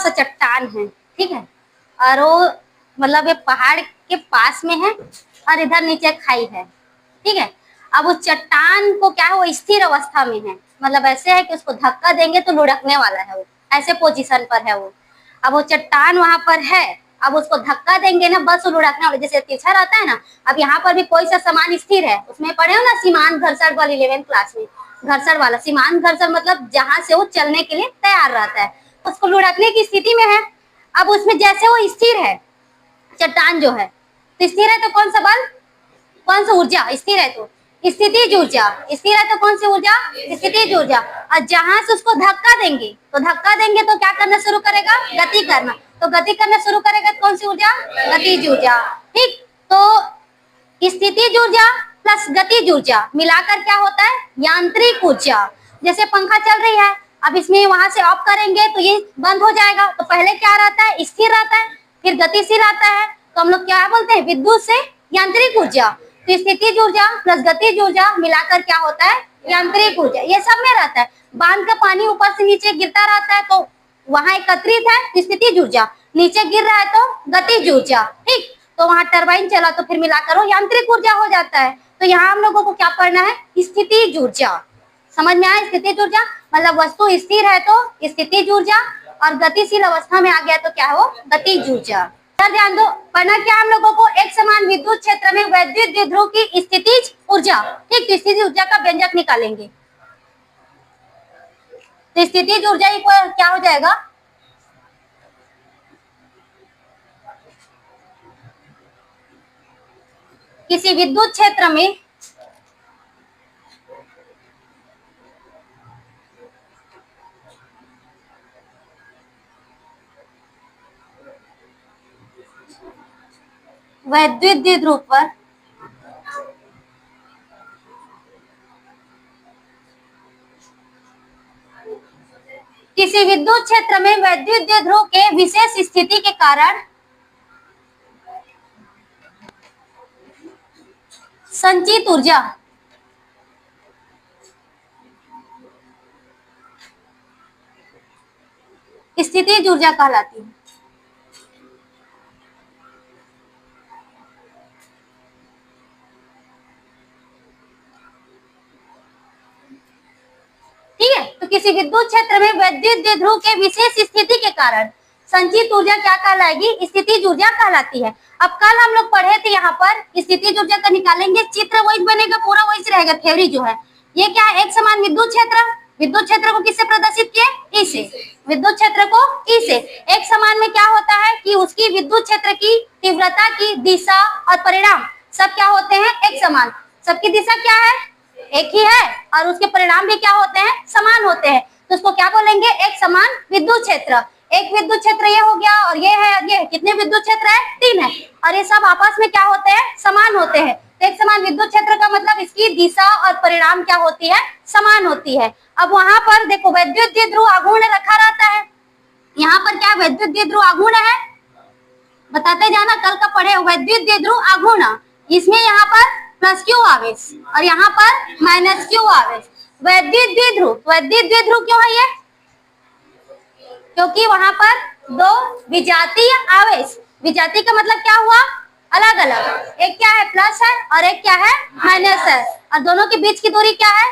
सा चट्टान है, ठीक है, और वो मतलब ये पहाड़ के पास में है और इधर नीचे खाई है, ठीक है। अब उस चट्टान को क्या है, वो स्थिर अवस्था में है, मतलब ऐसे है कि उसको धक्का देंगे तो लुढ़कने वाला है, वो ऐसे पोजीशन पर है वो। अब वो चट्टान वहां पर है, अब उसको धक्का देंगे ना, बस वो लुढ़कने वाला, जैसे तिरछा रहता है ना। अब यहाँ पर भी कोई सा सामान स्थिर है, उसमें पढ़े हो ना सीमांत घर्षण बल 11th क्लास में, घर्षण वाला सीमांत घर्षण मतलब जहां से वो चलने के लिए तैयार रहता है, उसको लुढ़कने की स्थिति में है। अब उसमें जैसे वो स्थिर है, चट्टान जो है, तो स्थिर है तो कौन सा बल, कौन सा ऊर्जा स्थिर है, तो स्थितिज ऊर्जा, स्थिर है तो कौन सी ऊर्जा, स्थितिज ऊर्जा। और जहां से उसको धक्का देंगे, तो धक्का देंगे तो क्या करना शुरू करेगा, गति करना, तो गति करना शुरू करेगा तो कौन सी ऊर्जा, गतिज ऊर्जा, ठीक। तो स्थितिज ऊर्जा प्लस गतिज ऊर्जा मिलाकर क्या होता है, यांत्रिक ऊर्जा। जैसे पंखा चल रही है, अब इसमें वहां से ऑफ करेंगे तो ये बंद हो जाएगा, तो पहले क्या रहता है, स्थिर रहता है, फिर गतिशील आता है, तो हम लोग क्या बोलते हैं, विद्युत से यांत्रिक ऊर्जा। तो स्थितिज ऊर्जा प्लस गतिज ऊर्जा मिलाकर क्या होता है, यांत्रिक ऊर्जा। ये सब में रहता है, बांध का पानी ऊपर से नीचे गिरता रहता है तो वहां एकत्रित है स्थितिज ऊर्जा, नीचे गिर रहा है तो गतिज ऊर्जा, ठीक। तो वहां टरबाइन चला तो फिर मिलाकर वो यांत्रिक ऊर्जा हो जाता है। तो यहाँ हम लोगों को क्या पढ़ना है, स्थितिज ऊर्जा। समझ में आया, स्थितिज ऊर्जा मतलब वस्तु स्थिर है तो स्थितिज ऊर्जा, और गतिशील अवस्था में आ गया तो क्या है वो, गतिज ऊर्जा। ध्यान दो, पढ़ना क्या हम लोगों को, एक समान विद्युत क्षेत्र में वैद्युत द्विध्रुव की स्थितिज ऊर्जा, ठीक। तो स्थितिज ऊर्जा का व्यंजक निकालेंगे, तो स्थितिज ऊर्जा इक्वल क्या हो जाएगा, किसी विद्युत क्षेत्र में वैद्युत द्विध्रुव पर किसी विद्युत क्षेत्र में वैद्युत द्विध्रुव के विशेष स्थिति के कारण संचित ऊर्जा स्थितिज ऊर्जा कहलाती है। ठीक है, तो किसी विद्युत क्षेत्र में वैद्युत द्विध्रुव के विशेष स्थिति के कारण संचित ऊर्जा क्या कहलाएगी, स्थितिज ऊर्जा कहलाती है। अब कल हम लोग पढ़े थे यहाँ पर स्थितिज ऊर्जा का निकालेंगे, चित्र वही बनेगा, पूरा वही रहेगा, थ्योरी जो है। ये क्या है, एक समान विद्युत क्षेत्र, विद्युत क्षेत्र को किससे प्रदर्शित किए, ई से, विद्युत क्षेत्र को ई से। एक समान में क्या होता है कि उसकी विद्युत क्षेत्र की तीव्रता की दिशा और परिणाम सब क्या होते हैं, एक समान। सबकी दिशा क्या है, एक ही है, और उसके परिणाम भी क्या होते हैं, समान होते हैं। तो उसको क्या बोलेंगे, एक समान विद्युत क्षेत्र। एक विद्युत क्षेत्र ये हो गया, और ये है, ये कितने विद्युत क्षेत्र है, 3 है, और ये सब आपस में क्या होते हैं, समान होते हैं। तो एक समान विद्युत क्षेत्र का मतलब इसकी दिशा और परिणाम क्या होती है, समान होती है। अब वहां पर देखो वैद्युत द्विध्रुव आघूर्ण रखा रहता है, यहाँ पर क्या वैद्युत द्विध्रुव आघूर्ण है, बताते जाना, कल का पढ़े, वैद्युत द्विध्रुव आघूर्ण, इसमें यहाँ पर प्लस क्यू आवेश और यहाँ पर माइनस क्यू आवेश। वैद्युत द्विध्रुव क्यों है ये, क्योंकि वहां पर दो विजातीय आवेश, विजातीय का मतलब क्या हुआ, अलग अलग, एक क्या है प्लस है और एक क्या है माइनस है, और दोनों के बीच की दूरी क्या है,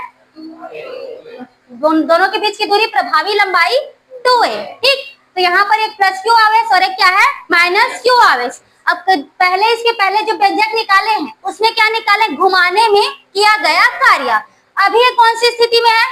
दोनों के बीच की दूरी प्रभावी लंबाई 2 है, ठीक। तो यहाँ पर एक प्लस क्यू आवेश और एक क्या है माइनस क्यू आवेश। अब पहले इसके पहले जो व्यंजक निकाले हैं उसमें क्या निकाले, घुमाने में किया गया कार्य। अभी ये कौन सी स्थिति में है,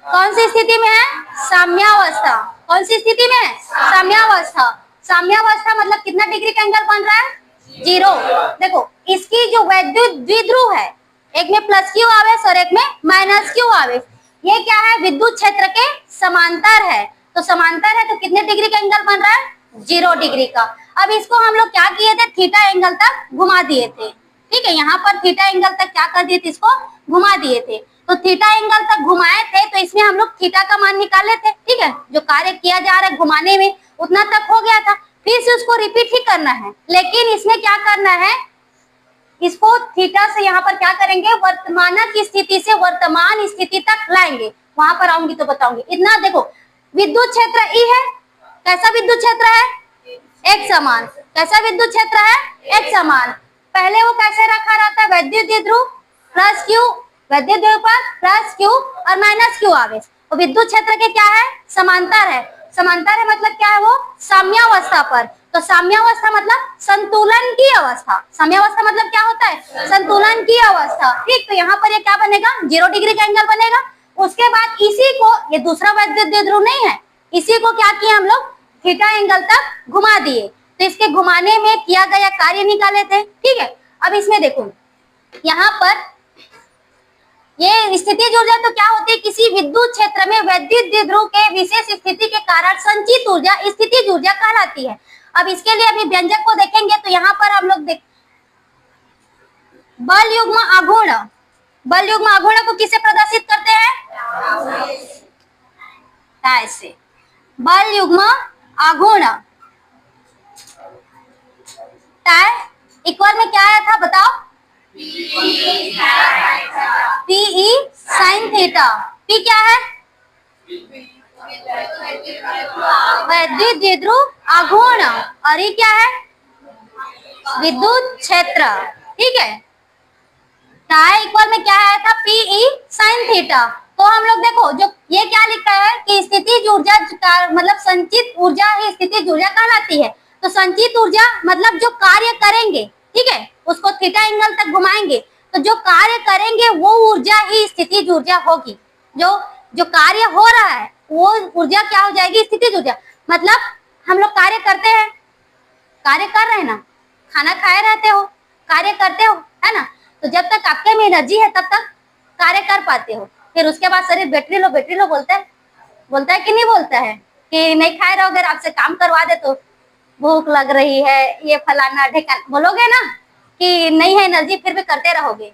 कौन सी स्थिति में है, साम्यावस्था। कौन सी स्थिति में है, साम्यावस्था। साम्यावस्था मतलब कितना डिग्री का एंगल बन रहा है, 0। देखो इसकी जो वैद्युत द्विध्रुव है, एक में प्लस क्यू आवेश और एक में माइनस क्यू आवेश, ये क्या है, विद्युत क्षेत्र के समांतर है। तो समांतर है तो कितने डिग्री का एंगल बन रहा है, 0 डिग्री का। अब इसको हम लोग क्या किए थे, थीटा एंगल तक घुमा दिए थे, ठीक है। यहाँ पर थीटा एंगल तक क्या कर दिए थे, इसको घुमा दिए थे। तो थीटा एंगल तक घुमाए थे तो इसमें हम लोग थीटा का मान निकाले थे, ठीक है। जो कार्य किया जा रहा है घुमाने में उतना तक हो गया था, फिर से उसको रिपीट ही करना है, लेकिन इसमें क्या करना है, इसको थीटा से यहाँ पर क्या करेंगे, वर्तमान की स्थिति से वर्तमान स्थिति तक लाएंगे। वहां पर आऊंगी तो बताऊंगी। इतना देखो विद्युत क्षेत्र ई है। कैसा विद्युत क्षेत्र है? एक समान। कैसा विद्युत क्षेत्र है? एक समान। पहले वो कैसे रखा रहता है? वैद्युत द्विध्रुव प्लस क्यू, वैद्युत द्विध्रुव पर प्लस क्यू और माइनस क्यू आवेश। तो विद्युत क्षेत्र के क्या है? समांतर है। समांतर है मतलब क्या है? वो साम्यावस्था पर। तो साम्यावस्था मतलब संतुलन की अवस्था। साम्यावस्था मतलब क्या होता है? संतुलन की अवस्था। ठीक, तो यहाँ पर ये क्या बनेगा? 0 डिग्री का एंगल बनेगा। उसके बाद इसी को, ये दूसरा वैद्युत द्विध्रुव नहीं है, इसी को क्या किया हम लोग? थीटा एंगल तक घुमा दिए। तो इसके घुमाने में किया गया कार्य निकाले थे। ठीक है, अब इसमें देखो, यहाँ पर ये स्थितिज ऊर्जा तो क्या होती है? किसी विद्युत क्षेत्र में वैद्युत द्विध्रुव के विशेष स्थिति के कारण संचित ऊर्जा स्थितिज ऊर्जा कहलाती है। अब इसके लिए अभी व्यंजक को देखेंगे तो यहाँ पर हम लोग देख, बल युग्म आघूर्ण, बल युग्म आघूर्ण को किसे प्रदर्शित करते हैं? ऐसे बल युग्म आघूर्ण इक्वल में क्या आया था बताओ? PE sine theta. पी क्या है? वैद्युत द्विध्रुव आघूर्ण और ये क्या है? विद्युत क्षेत्र। ठीक है, इक्वल में क्या आया था? PE sine theta. तो हम लोग देखो, जो ये क्या लिखा है कि स्थितिज ऊर्जा मतलब संचित ऊर्जा ही स्थितिज ऊर्जा कहलाती है। तो संचित ऊर्जा मतलब जो कार्य करेंगे, ठीक है, उसको थीटा एंगल तक घुमाएंगे तो जो कार्य करेंगे वो ऊर्जा ही स्थितिज ऊर्जा होगी। जो कार्य हो रहा है वो ऊर्जा क्या हो जाएगी? स्थितिज ऊर्जा। मतलब हम लोग कार्य करते हैं, कार्य कर रहे हैं ना, खाना खाए रहते हो, कार्य करते हो, है ना। तो जब तक आपके में एनर्जी है तब तक कार्य कर पाते हो। फिर उसके बाद शरीर बैटरी लो बोलता है कि नहीं बोलता है कि नहीं खाए रहो, अगर आपसे काम करवा दे तो भूख लग रही है, ये फलाना ढेकाना, बोलोगे ना कि नहीं है एनर्जी, फिर भी करते रहोगे।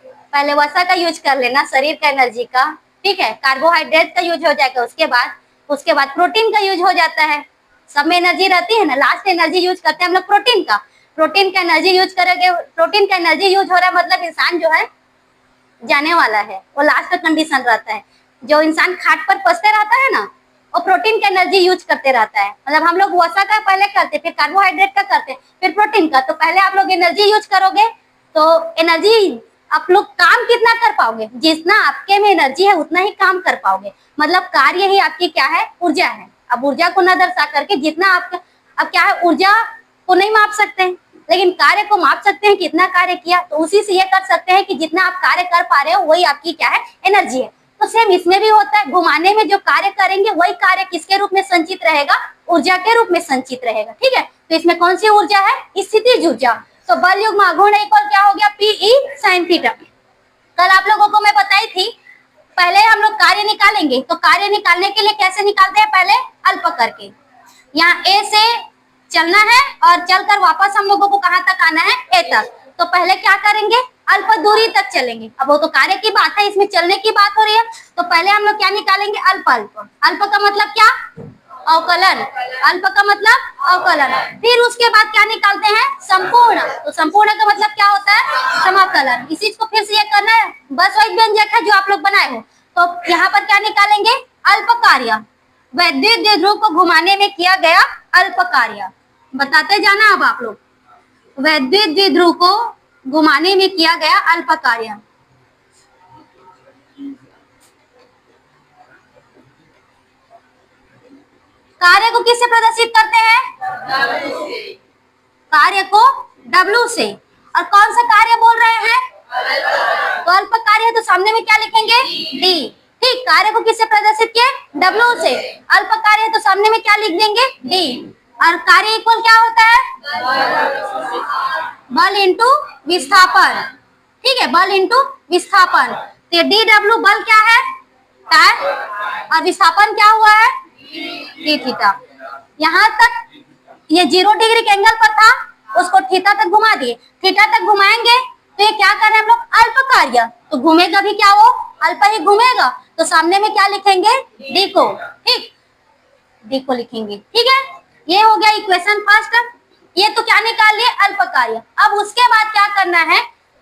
पहले वसा का यूज कर लेना शरीर का एनर्जी का, ठीक है, कार्बोहाइड्रेट का यूज हो जाएगा, उसके बाद प्रोटीन का यूज हो जाता है। सब में एनर्जी रहती है ना, लास्ट एनर्जी यूज करते हैं हम लोग प्रोटीन का एनर्जी यूज करेंगे। प्रोटीन का एनर्जी यूज हो रहा है मतलब इंसान जो है जाने वाला है, वो लास्ट का कंडीशन रहता है। जो इंसान खाट पर पसते रहता है ना, वो प्रोटीन का एनर्जी यूज करते रहता है। मतलब हम लोग वसा का पहले करते, फिर कार्बोहाइड्रेट का करते, फिर प्रोटीन का। तो पहले आप लोग एनर्जी यूज करोगे तो एनर्जी आप लोग काम कितना कर पाओगे? जितना आपके में एनर्जी है उतना ही काम कर पाओगे। मतलब कार्य ही आपकी क्या है? ऊर्जा है। अब ऊर्जा को न दर्शा करके जितना आपका, अब क्या है, ऊर्जा को नहीं माप सकते हैं लेकिन कार्य को माप सकते हैं, कितना कार्य किया। तो उसी से ये कर सकते हैं कि जितना आप कार्य कर पा रहे हो वही आपकी क्या है? एनर्जी है। तो सेम इसमें भी होता है, घुमाने में जो कार्य करेंगे वही कार्य किसके रूप में संचित रहेगा? ऊर्जा के रूप में संचित रहेगा। ठीक है, तो इसमें कौन सी ऊर्जा है? स्थितिज ऊर्जा। तो बल युग्म आघूर्ण इक्वल क्या हो गया? PE sine theta. कल आप लोगों को मैं बताई थी, पहले हम लोग कार्य निकालेंगे तो कार्य निकालने के लिए कैसे निकालते हैं? पहले अल्प करके, यहाँ ए से चलना है और चलकर वापस हम लोगों को कहाँ तक आना है? ए तक। तो पहले क्या करेंगे? अल्प दूरी तक चलेंगे। अब वो तो कार्य की बात है, इसमें चलने की बात हो रही है। तो पहले हम लोग क्या निकालेंगे? अल्प। अल्प का मतलब क्या? अवकलन। अल्प का मतलब अवकलन। फिर उसके बाद क्या निकालते हैं? संपूर्ण। तो संपूर्ण का मतलब क्या होता है? समाकलन। इसी को फिर से ये करना है, बस वही व्यंजक है जो आप लोग बनाए हो। तो यहाँ पर क्या निकालेंगे? अल्प कार्य। वैद्युत द्विध्रुव को घुमाने में किया गया अल्प कार्य। बताते जाना अब आप लोग, वैद्युत द्विध्रुव को घुमाने में किया गया अल्प कार्य। कार्य को किससे प्रदर्शित करते हैं? कार्य को W से। और कौन सा कार्य बोल रहे हैं? तो अल्प कार्य है तो सामने में क्या लिखेंगे? D। ठीक, कार्य को किससे प्रदर्शित किए? W से। अल्प कार्य है तो सामने में क्या लिख देंगे? D। और कार्य इक्वल क्या होता है? बल इंटू विस्थापन। ठीक है, बल इंटू विस्थापन। तो DW बल क्या है? और विस्थापन क्या हुआ है? d theta. यहाँ तक ये 0 डिग्री के एंगल पर था, उसको थीटा तक घुमा दिए। थीटा तक घुमाएंगे तो ये क्या कर रहे हैं हम लोग? अल्प कार्य। तो घूमेगा भी क्या? वो अल्प ही घूमेगा। तो सामने में क्या लिखेंगे? डी को। ठीक, डी को लिखेंगे। ठीक है, ये हो गया इक्वेशन फर्स्ट। ये तो क्या निकाल लिए? अल्प कार्य। अब उसके बाद क्या करना है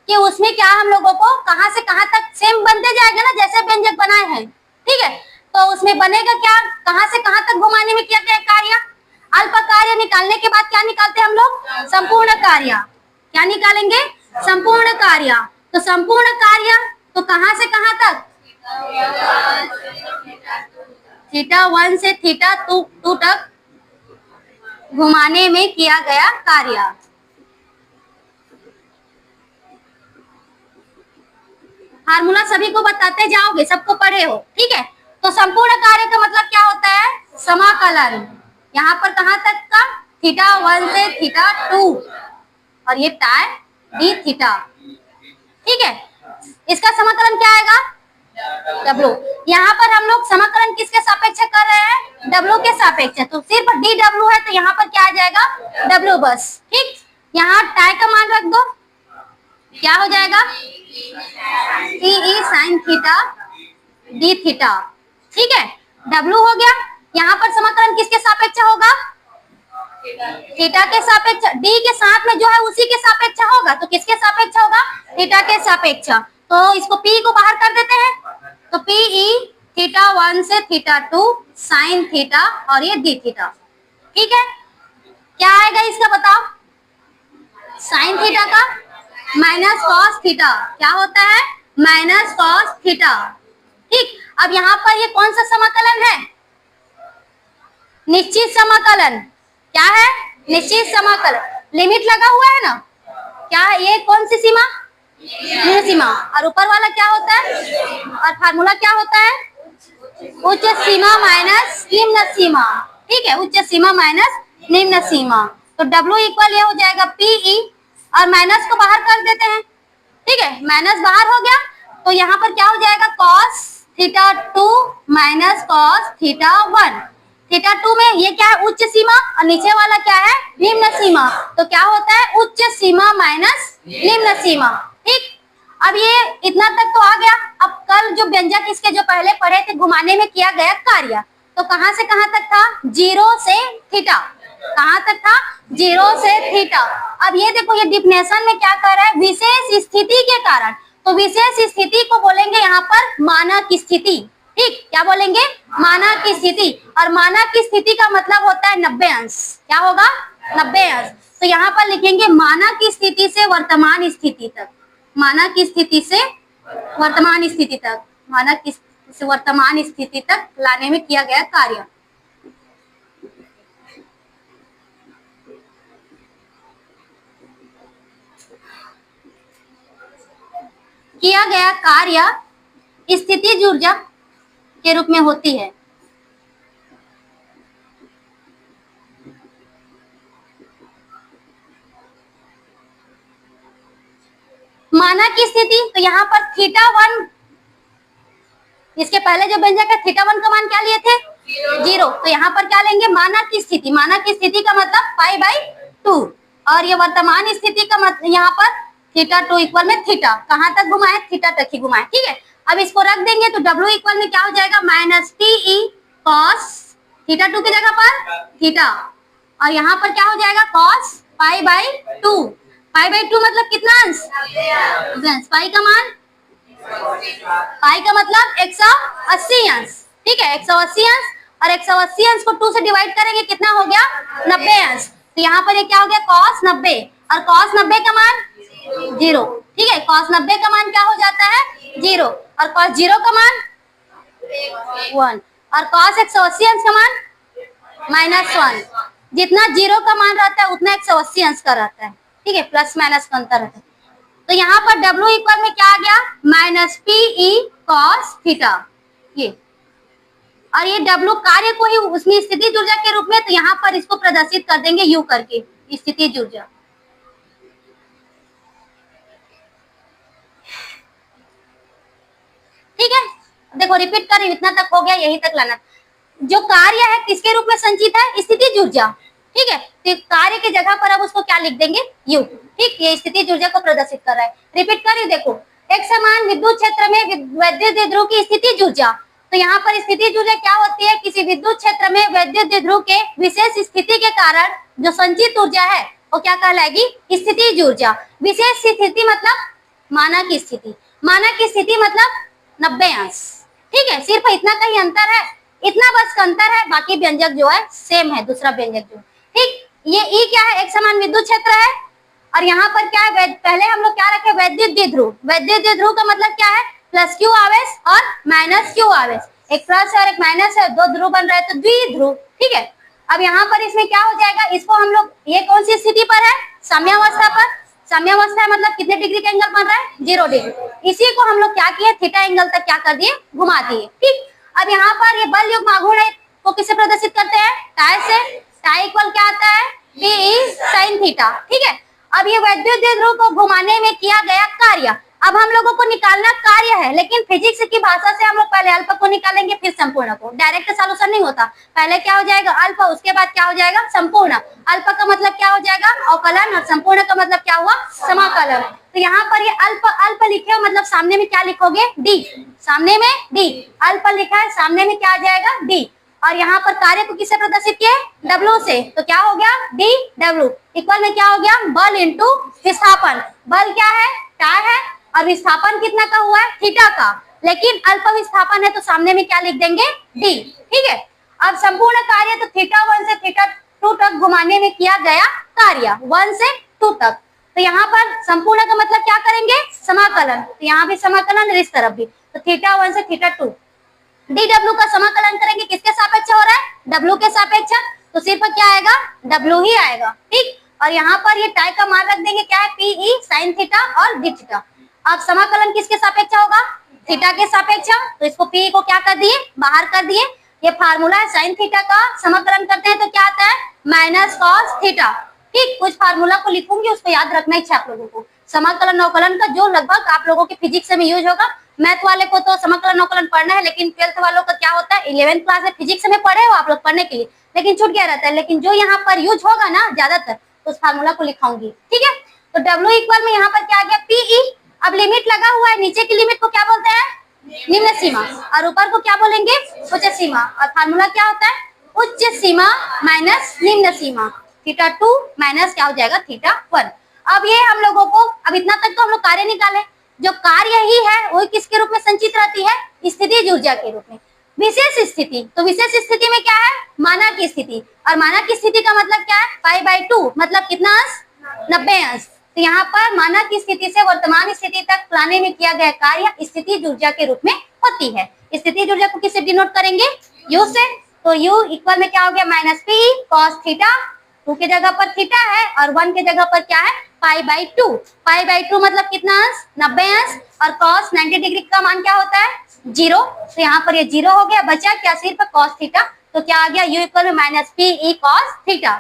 कि उसमें क्या हम लोगों को कहां से कहां तक सेम बनते जाएगा ना, जैसे व्यंजक बनाए हैं। ठीक है, तो उसमें बनेगा क्या, कहां से कहां तक घुमाने में किया गया कार्य। अल्प कार्य निकालने के बाद क्या निकालते हैं हम लोग, संपूर्ण कार्य। क्या निकालेंगे, संपूर्ण कार्य। तो संपूर्ण कार्य तो कहां से कहां तक, θ1 से θ2 तक घुमाने में किया गया कार्य। फार्मूला सभी को बताते जाओगे, सबको पढ़े हो, ठीक है। तो संपूर्ण कार्य का मतलब क्या होता है, समाकलन। यहाँ पर कहां तक का, θ1 से θ2 और ये tan d थीटा, ठीक है। इसका समाकलन क्या आएगा, W। यहाँ पर हम लोग समाकलन किसके सापेक्ष कर रहे हैं, W के सापेक्ष। तो सिर्फ dW है तो यहाँ पर क्या आ जाएगा, W बस, ठीक। यहाँ टाई का मान रख दो, क्या हो जाएगा, TE sin theta d theta, ठीक है। W हो गया। यहाँ पर समाकलन किसके सापेक्ष होगा, थीटा के सापेक्ष। d के साथ में जो है उसी के सापेक्ष होगा, तो किसके सापेक्ष होगा, थीटा के सापेक्ष। तो इसको P को बाहर कर देते हैं, तो PE θ1 से θ2 sin थीटा और ये d थीटा, ठीक है। क्या आएगा इसका बताओ, sin थीटा का माइनस कॉस थीटा, क्या होता है, माइनस कॉस थीटा, ठीक। अब यहाँ पर ये कौन सा समाकलन है, निश्चित समाकलन। क्या है, निश्चित समाकलन। लिमिट लगा हुआ है ना, क्या है ये, कौन सी सीमा, निम्न सीमा। और ऊपर वाला क्या होता है, और फार्मूला क्या होता है, उच्च सीमा माइनस निम्न सीमा, ठीक है, उच्च सीमा माइनस निम्न सीमा। तो W इक्वल ये हो जाएगा PE, और माइनस को बाहर कर देते हैं, ठीक है, माइनस बाहर हो गया। तो यहाँ पर क्या हो जाएगा, cos θ2 माइनस cos θ1। θ2 में ये क्या है, उच्च सीमा, और नीचे वाला क्या है, निम्न सीमा। तो क्या होता है, उच्च सीमा माइनस निम्न सीमा, ठीक। अब ये इतना तक तो आ गया। अब कल जो व्यंजक इसके जो पहले पढ़े थे, घुमाने में किया गया कार्य, तो कहां से कहां तक था, 0 से थीटा, कहां तक था, 0 से थीटा। अब ये देखो, ये डिफिनेशन में क्या कर रहा है, विशेष स्थिति के कारण। तो विशेष स्थिति को बोलेंगे यहाँ पर मानक स्थिति, ठीक। क्या बोलेंगे, मानक स्थिति। और मानक स्थिति का मतलब होता है 90 अंश। क्या होगा, 90 अंश। तो यहाँ पर लिखेंगे मानक स्थिति से वर्तमान स्थिति तक, मानक स्थिति से वर्तमान स्थिति तक, मानक से वर्तमान स्थिति तक लाने में किया गया कार्य। किया गया कार्य स्थितिज ऊर्जा के रूप में होती है। मानक स्थिति, तो यहाँ पर θ1, इसके पहले जो व्यंजक है θ1 का मान क्या लिए थे, 0। तो यहाँ पर क्या लेंगे, मानक स्थिति। मानक स्थिति का मतलब π/2, और ये वर्तमान स्थिति का मतलब यहाँ पर θ2 इक्वल में थीटा, कहाँ तक घुमाए, थीटा तक ही घुमाए, ठीक है। अब इसको रख देंगे तो W इक्वल में क्या हो जाएगा, माइनस TE cos θ2 की जगह पर थीटा, और यहाँ पर क्या हो जाएगा, cos π/2। π/2 मतलब कितना अंश, पाई का मान, पाई का मतलब 180 अंश, ठीक है, 180 अंश। और 180 अंश को 2 से डिवाइड करेंगे, कितना हो गया, 90 अंश। तो यहाँ पर ये क्या हो गया, cos 90, और cos 90 का मान 0, ठीक है, cos 90 का मान क्या हो जाता है, 0, और cos 0 का मान 1, और cos 180 अंश का मान -1। जितना 0 का मान रहता है उतना 180 अंश का रहता है, ठीक है, प्लस माइनस का अंतर रहता है। तो यहाँ पर W इक्वल में क्या आ गया, माइनस PE cos थीटा, ये, और ये W कार्य को ही उसमें स्थितिज ऊर्जा के रूप में, तो यहाँ पर इसको प्रदर्शित कर देंगे U करके, स्थितिज ऊर्जा। ठीक है, देखो रिपीट कर, इतना तक हो गया, यही तक लाना। जो कार्य है किसके रूप में संचित है, स्थितिज ऊर्जा, ठीक है। तो कार्य की जगह पर अब उसको क्या लिख देंगे, U, ठीक। ये स्थितिज ऊर्जा को प्रदर्शित कर रहा है। रिपीट करिए, देखो, एक समान विद्युत क्षेत्र में वैद्युत द्विध्रुव की स्थितिज ऊर्जा। तो यहाँ पर स्थितिज ऊर्जा क्या होती है, किसी विद्युत क्षेत्र में वैद्युत द्विध्रुव के विशेष स्थिति के कारण जो संचित ऊर्जा है वो क्या कहलाएगी, स्थितिज ऊर्जा। विशेष स्थिति मतलब मानक स्थिति, मानक स्थिति मतलब 90 अंश, ठीक है, सिर्फ इतना का ही अंतर है, इतना बस का अंतर है, बाकी व्यंजक जो है सेम है, दूसरा व्यंजक जो, ठीक। ये ई क्या है, एक समान विद्युत क्षेत्र है, और यहाँ पर क्या है, पहले हम लोग क्या रखे, वैद्युत द्विध्रुव। वैद्युत द्विध्रुव का मतलब क्या है, प्लस क्यू आवेश और माइनस क्यू आवेश, एक प्लस और एक माइनस है, दो ध्रुव बन रहा है तो द्विध्रुव, ठीक है। अब यहाँ पर इसमें क्या हो जाएगा, इसको हम लोग, ये कौन सी स्थिति पर है, साम्यावस्था पर। साम्यावस्था है मतलब कितने डिग्री का एंगल बन रहा है, 0 डिग्री। इसी को हम लोग क्या किए, थीटा एंगल तक क्या कर दिए, घुमा दिए, ठीक। अब यहाँ पर ये बल युग्म आघूर्ण को किससे प्रदर्शित करते हैं, टाई से। टाई इक्वल क्या आता है, P sin थीटा, ठीक है। अब ये वैद्युत द्विध्रुव को घुमाने में किया गया कार्य, अब हम लोगों को निकालना कार्य है, लेकिन फिजिक्स की भाषा से हम लोग पहले अल्फा को निकालेंगे फिर संपूर्ण को, डायरेक्ट सॉल्यूशन नहीं होता। पहले क्या हो जाएगा, अल्फा, उसके बाद क्या हो जाएगा, संपूर्ण। अल्फा का मतलब क्या हो जाएगा, अवकलन, और संपूर्ण का मतलब क्या हुआ, समाकलन। तो यहाँ पर ये अल्फा, अल्फा लिखे हो मतलब सामने में क्या लिखोगे, डी, सामने में डी, अल्फा लिखा है, सामने में क्या आ जाएगा, डी। और यहाँ पर कार्य को किससे प्रदर्शित किए, W से, तो क्या हो गया, डी डब्ल्यू इक्वल में क्या हो गया, बल इंटू विस्थापन। बल क्या है, टाई है, और विस्थापन कितना का हुआ है, थीटा का, लेकिन अल्प विस्थापन है तो सामने में क्या लिख देंगे, डी, ठीक है। अब संपूर्ण कार्य तो थीटा 1 से थीटा 2 तक घुमाने में किया गया कार्य, 1 से 2 तक। तो यहाँ पर संपूर्ण का मतलब क्या करेंगे, समाकलन, तो यहाँ भी समाकलन, इस तरफ भी, तो थीटा 1 से थीटा 2, डी डब्ल्यू का समाकलन करेंगे, किसके सापेक्ष हो रहा है, डब्ल्यू के सापेक्ष, तो सिर्फ क्या आएगा, डब्ल्यू ही आएगा, ठीक। और यहाँ पर ये टाई का मान रख देंगे, क्या है, P sin थीटा और डी थीटा। अब समाकलन किसके सापेक्ष होगा, थीटा के सापेक्ष, तो इसको P को क्या कर दिए, बाहर कर दिए। ये फार्मूला है, साइन थीटा का समाकलन करते हैं तो क्या आता है, माइनस कॉस थीटा, ठीक। कुछ फार्मूला को लिखूंगी, उसको याद रखना ही आप लोगों को, समाकलन अवकलन का जो लगभग आप लोगों के फिजिक्स में यूज होगा। मैथ वाले को तो समाकलन अवकलन पढ़ना है, लेकिन 12th वालों का क्या होता है, 11th क्लास में फिजिक्स में पढ़े हो आप लोग पढ़ने के लिए, लेकिन छूट गया रहता है। लेकिन जो यहाँ पर यूज होगा ना ज्यादातर, तो उस फार्मूला को लिखाऊंगी, ठीक है। तो W इक्वल में यहाँ पर क्या आ गया, PE। अब लिमिट लगा हुआ है, नीचे की लिमिट को क्या बोलते हैं, निम्न सीमा, और ऊपर को क्या बोलेंगे, उच्च सीमा। और फार्मूला क्या होता है, उच्च सीमा माइनस निम्न सीमा, थीटा 2 माइनस क्या हो जाएगा, थीटा 1। अब ये हम लोगों को, अब इतना तक तो हम लोग कार्य निकाले, जो कार्य ही है वो किसके रूप में संचित रहती है, स्थितिज ऊर्जा के रूप में। विशेष स्थिति, तो विशेष स्थिति में क्या है, मानक की स्थिति, और मानक की स्थिति का मतलब क्या है, π/2 मतलब कितना अंश, 90 अंश। तो यहाँ पर मानक की स्थिति से वर्तमान स्थिति तक लाने में किया गया कार्य स्थितिज ऊर्जा के रूप में होती है। स्थितिज ऊर्जा को किससे डिनोट करेंगे, U से, तो U इक्वल में क्या हो गया, माइनस P cos थीटा, 2 के जगह पर थीटा है और 1 के जगह पर क्या है, π/2। π/2 मतलब कितना अंश, 90 अंश, और cos 90 डिग्री का मान क्या होता है, 0। तो यहाँ पर ये 0 हो गया, बचा क्या, सिर्फ cos थीटा, तो क्या आ गया, U इक्वल में माइनस P cos थीटा।